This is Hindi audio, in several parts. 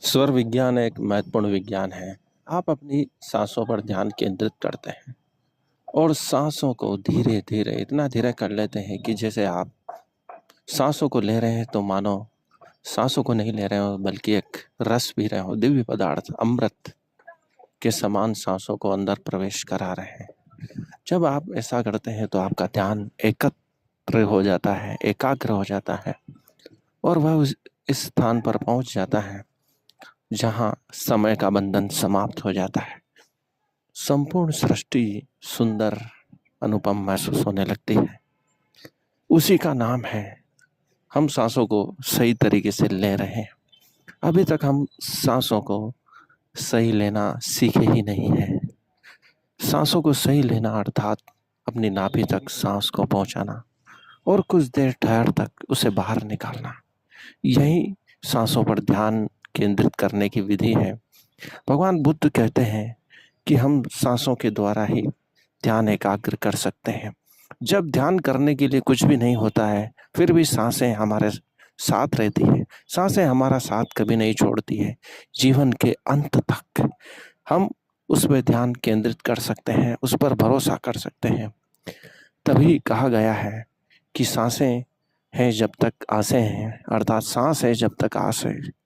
स्वर विज्ञान एक महत्वपूर्ण विज्ञान है। आप अपनी सांसों पर ध्यान केंद्रित करते हैं और सांसों को धीरे-धीरे इतना धीरे कर लेते हैं कि जैसे आप सांसों को ले रहे हैं तो मानो सांसों को नहीं ले रहे हो बल्कि एक रस पी रहे हो, दिव्य पदार्थ, अमृत के समान सांसों को अंदर प्रवेश करा रहे हैं। जब आप ऐसा करते हैं तो आपका ध्यान एकत्र हो जाता है, एकाग्र हो जाता है और वह इस स्थान पर पहुँच जाता है जहाँ समय का बंधन समाप्त हो जाता है। संपूर्ण सृष्टि सुंदर, अनुपम महसूस होने लगती है। उसी का नाम है हम सांसों को सही तरीके से ले रहे हैं। अभी तक हम सांसों को सही लेना सीखे ही नहीं है। सांसों को सही लेना अर्थात अपनी नाभि तक सांस को पहुंचाना और कुछ देर ठहर तक उसे बाहर निकालना। यही सांसों पर ध्यान केंद्रित करने की विधि है। भगवान बुद्ध कहते हैं कि हम सांसों के द्वारा ही ध्यान एकाग्र कर सकते हैं। जब ध्यान करने के लिए कुछ भी नहीं होता है, फिर भी सांसें हमारे साथ रहती है। सांसें हमारा साथ कभी नहीं छोड़ती है। जीवन के अंत तक हम उस पर ध्यान केंद्रित कर सकते हैं, उस पर भरोसा कर सकते हैं। तभी कहा गया है कि सांसें हैं जब तक आसें हैं, अर्थात सांस है जब तक आस है।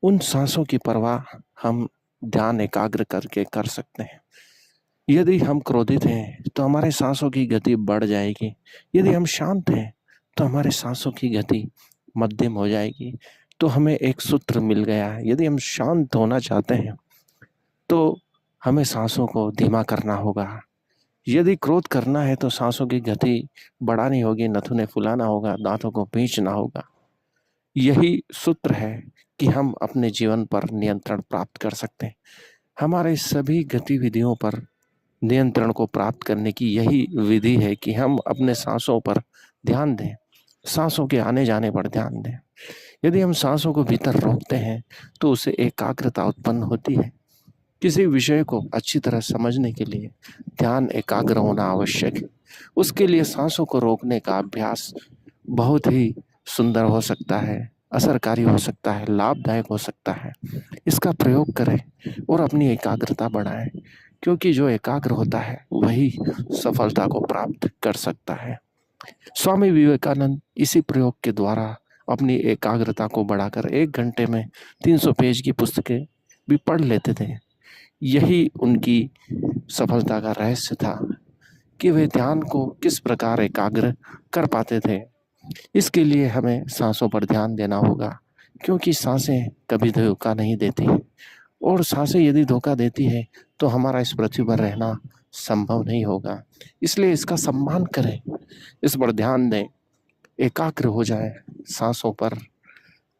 उन सांसों की परवाह हम ध्यान एकाग्र करके कर सकते हैं। यदि हम क्रोधित हैं तो हमारे सांसों की गति बढ़ जाएगी। यदि हम शांत हैं तो हमारे सांसों की गति मध्यम हो जाएगी। तो हमें एक सूत्र मिल गया है। यदि हम शांत होना चाहते हैं तो हमें सांसों को धीमा करना होगा। यदि क्रोध करना है तो सांसों की गति बढ़ानी होगी, नथुने फुलाना होगा, दांतों को भींचना होगा। यही सूत्र है कि हम अपने जीवन पर नियंत्रण प्राप्त कर सकते हैं। हमारे सभी गतिविधियों पर नियंत्रण को प्राप्त करने की यही विधि है कि हम अपने सांसों पर ध्यान दें, सांसों के आने जाने पर ध्यान दें। यदि हम सांसों को भीतर रोकते हैं तो उससे एकाग्रता उत्पन्न होती है। किसी विषय को अच्छी तरह समझने के लिए ध्यान एकाग्र होना आवश्यक है। उसके लिए सांसों को रोकने का अभ्यास बहुत ही सुंदर हो सकता है, असरकारी हो सकता है, लाभदायक हो सकता है। इसका प्रयोग करें और अपनी एकाग्रता बढ़ाएं, क्योंकि जो एकाग्र होता है वही सफलता को प्राप्त कर सकता है। स्वामी विवेकानंद इसी प्रयोग के द्वारा अपनी एकाग्रता को बढ़ाकर 1 घंटे में 300 पेज की पुस्तकें भी पढ़ लेते थे। यही उनकी सफलता का रहस्य था कि वे ध्यान को किस प्रकार एकाग्र कर पाते थे। इसके लिए हमें सांसों पर ध्यान देना होगा, क्योंकि सांसें कभी धोखा नहीं देती और सांसें यदि धोखा देती है तो हमारा इस पृथ्वी पर रहना संभव नहीं होगा। इसलिए इसका सम्मान करें, इस पर ध्यान दें, एकाग्र हो जाए सांसों पर,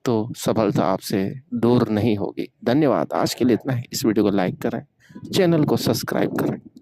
तो सफलता आपसे दूर नहीं होगी। धन्यवाद। आज के लिए इतना ही। इस वीडियो को लाइक करें, चैनल को सब्सक्राइब करें।